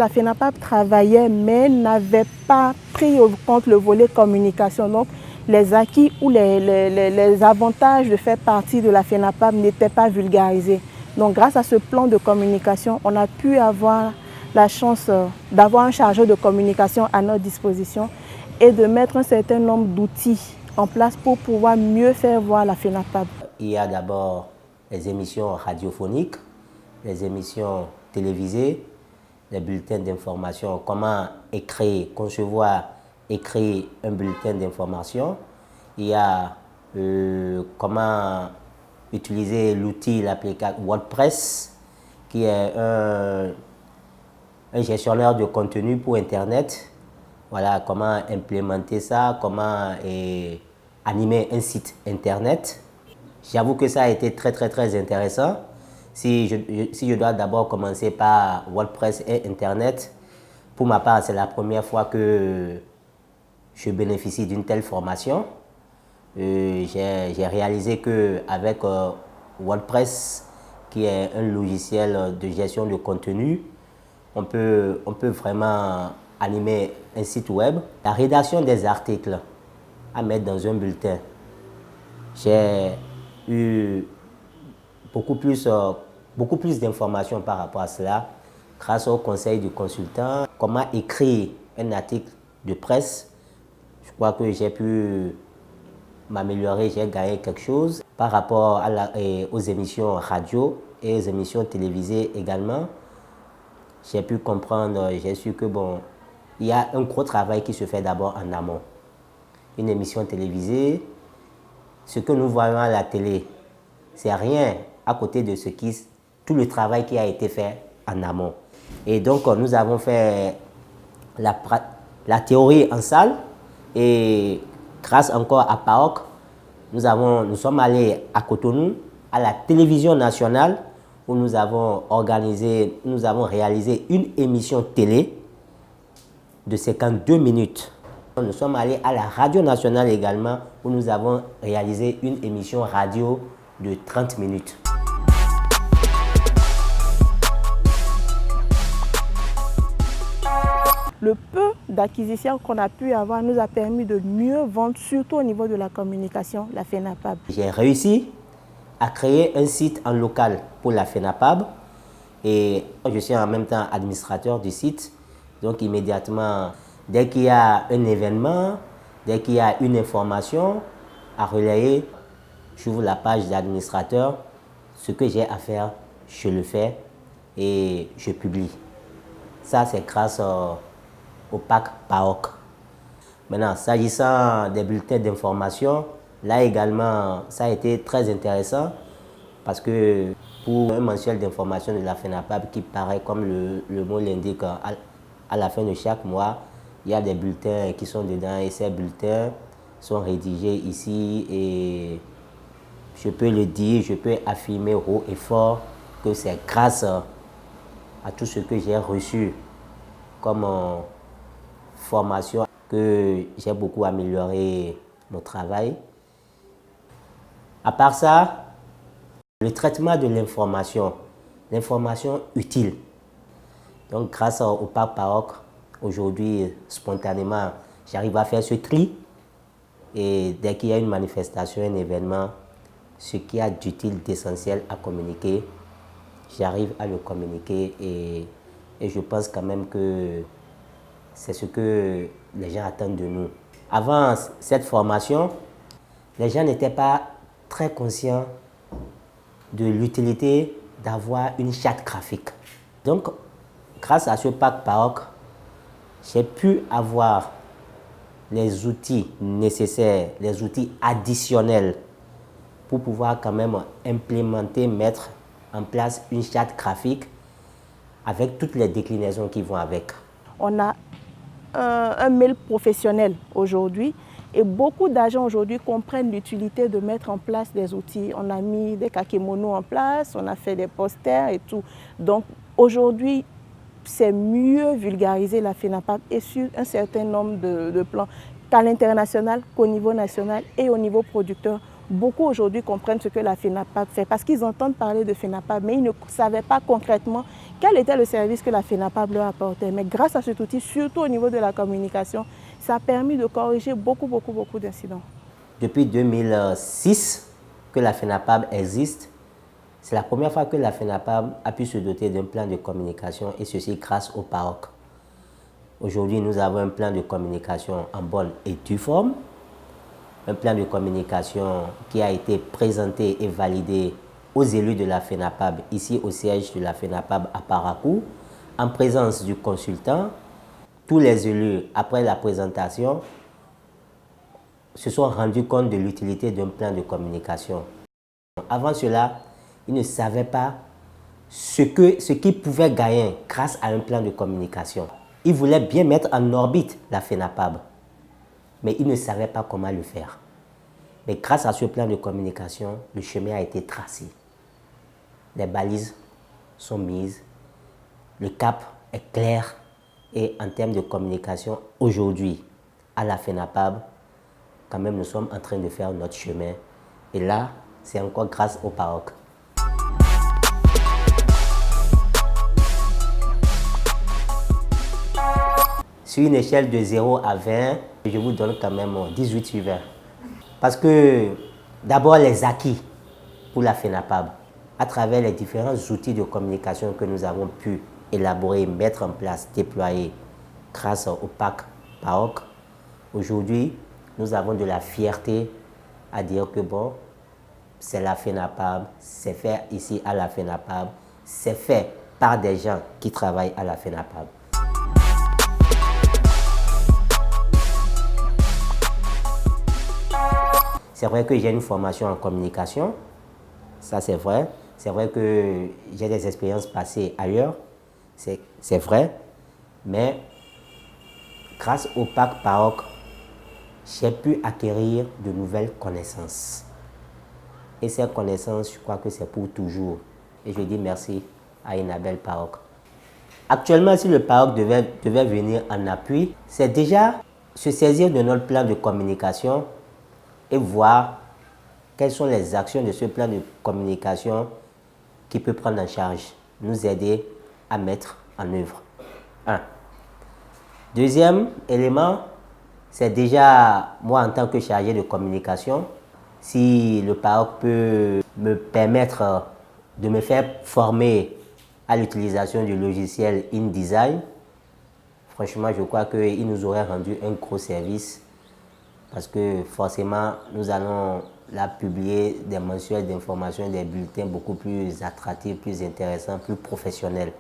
La FENAPAB travaillait mais n'avait pas pris en compte le volet communication. Donc les acquis ou les avantages de faire partie de la FENAPAB n'étaient pas vulgarisés. Donc grâce à ce plan de communication, on a pu avoir la chance d'avoir un chargé de communication à notre disposition et de mettre un certain nombre d'outils en place pour pouvoir mieux faire voir la FENAPAB. Il y a d'abord les émissions radiophoniques, les émissions télévisées, les bulletins d'information, comment concevoir et créer un bulletin d'information. Il y a comment utiliser l'outil, l'application WordPress, qui est un gestionnaire de contenu pour Internet. Voilà, comment implémenter ça, comment animer un site Internet. J'avoue que ça a été très intéressant. Si je dois d'abord commencer par WordPress et Internet, pour ma part, c'est la première fois que je bénéficie d'une telle formation. J'ai réalisé qu'avec WordPress, qui est un logiciel de gestion de contenu, on peut vraiment animer un site web. La rédaction des articles à mettre dans un bulletin, j'ai eu beaucoup plus d'informations par rapport à cela grâce au conseil du consultant. Comment écrire un article de presse, je crois que j'ai pu m'améliorer, j'ai gagné quelque chose par rapport aux émissions radio et aux émissions télévisées également. J'ai pu comprendre, j'ai su que bon, il y a un gros travail qui se fait d'abord en amont. Une émission télévisée, ce que nous voyons à la télé, c'est rien à côté de tout le travail qui a été fait en amont. Et donc, nous avons fait la théorie en salle et grâce encore à PAOK, nous sommes allés à Cotonou, à la télévision nationale, où nous avons réalisé une émission télé de 52 minutes. Nous sommes allés à la radio nationale également, où nous avons réalisé une émission radio de 30 minutes. Le peu d'acquisitions qu'on a pu avoir nous a permis de mieux vendre, surtout au niveau de la communication, la FENAPAB. J'ai réussi à créer un site en local pour la FENAPAB et je suis en même temps administrateur du site. Donc immédiatement, dès qu'il y a un événement, dès qu'il y a une information à relayer, j'ouvre la page d'administrateur. Ce que j'ai à faire, je le fais et je publie. Ça, c'est grâce au pack PAOK. Maintenant, s'agissant des bulletins d'information, là également, ça a été très intéressant parce que pour un mensuel d'information de la FENAPAB qui paraît comme le mot l'indique, à la fin de chaque mois, il y a des bulletins qui sont dedans et ces bulletins sont rédigés ici et je peux le dire, je peux affirmer haut et fort que c'est grâce à tout ce que j'ai reçu comme formation que j'ai beaucoup amélioré mon travail. À part ça, le traitement de l'information utile. Donc grâce au pack PAOK, aujourd'hui, spontanément, j'arrive à faire ce tri. Et dès qu'il y a une manifestation, un événement, ce qu'il y a d'utile, d'essentiel à communiquer, j'arrive à le communiquer et je pense quand même que c'est ce que les gens attendent de nous. Avant cette formation, les gens n'étaient pas très conscients de l'utilité d'avoir une charte graphique. Donc, grâce à ce pack PAOK, j'ai pu avoir les outils nécessaires, les outils additionnels pour pouvoir quand même implémenter, mettre en place une charte graphique avec toutes les déclinaisons qui vont avec. On a un mail professionnel aujourd'hui et beaucoup d'agents aujourd'hui comprennent l'utilité de mettre en place des outils. On a mis des kakémonos en place, on a fait des posters et tout. Donc aujourd'hui, c'est mieux vulgariser la FENAPAB et sur un certain nombre de plans, qu'à l'international, qu'au niveau national et au niveau producteur. Beaucoup aujourd'hui comprennent ce que la FENAPAB fait parce qu'ils entendent parler de FENAPAB, mais ils ne savaient pas concrètement quel était le service que la FENAPAB leur apportait. Mais grâce à cet outil, surtout au niveau de la communication, ça a permis de corriger beaucoup d'incidents. Depuis 2006 que la FENAPAB existe, c'est la première fois que la FENAPAB a pu se doter d'un plan de communication et ceci grâce au PAOK. Aujourd'hui, nous avons un plan de communication en bonne et due forme, un plan de communication qui a été présenté et validé aux élus de la FENAPAB, ici au siège de la FENAPAB à Parakou, en présence du consultant. Tous les élus, après la présentation, se sont rendus compte de l'utilité d'un plan de communication. Avant cela, ils ne savaient pas ce qu'ils pouvaient gagner grâce à un plan de communication. Ils voulaient bien mettre en orbite la FENAPAB, mais ils ne savaient pas comment le faire. Mais grâce à ce plan de communication, le chemin a été tracé. Les balises sont mises, le cap est clair et en termes de communication, aujourd'hui, à la FENAPAB, quand même, nous sommes en train de faire notre chemin. Et là, c'est encore grâce au PAOK. Sur une échelle de 0 à 20, je vous donne quand même 18 sur 20. Parce que d'abord les acquis pour la FENAPAB, à travers les différents outils de communication que nous avons pu élaborer, mettre en place, déployer grâce au PAC PAOK, aujourd'hui, nous avons de la fierté à dire que bon, c'est la FENAPAB, c'est fait ici à la FENAPAB, c'est fait par des gens qui travaillent à la FENAPAB. C'est vrai que j'ai une formation en communication, ça c'est vrai. C'est vrai que j'ai des expériences passées ailleurs, c'est vrai. Mais grâce au PAC PAOK, j'ai pu acquérir de nouvelles connaissances. Et ces connaissances, je crois que c'est pour toujours. Et je dis merci à Enabel PAOK. Actuellement, si le PAOK devait venir en appui, c'est déjà se saisir de notre plan de communication et voir quelles sont les actions de ce plan de communication qui peut prendre en charge, nous aider à mettre en œuvre. Un. Deuxième élément, c'est déjà moi en tant que chargé de communication, si le PAOK peut me permettre de me faire former à l'utilisation du logiciel InDesign, franchement, je crois qu'il nous aurait rendu un gros service parce que forcément, nous allons là publier des mensuels d'information, des bulletins beaucoup plus attractifs, plus intéressants, plus professionnels.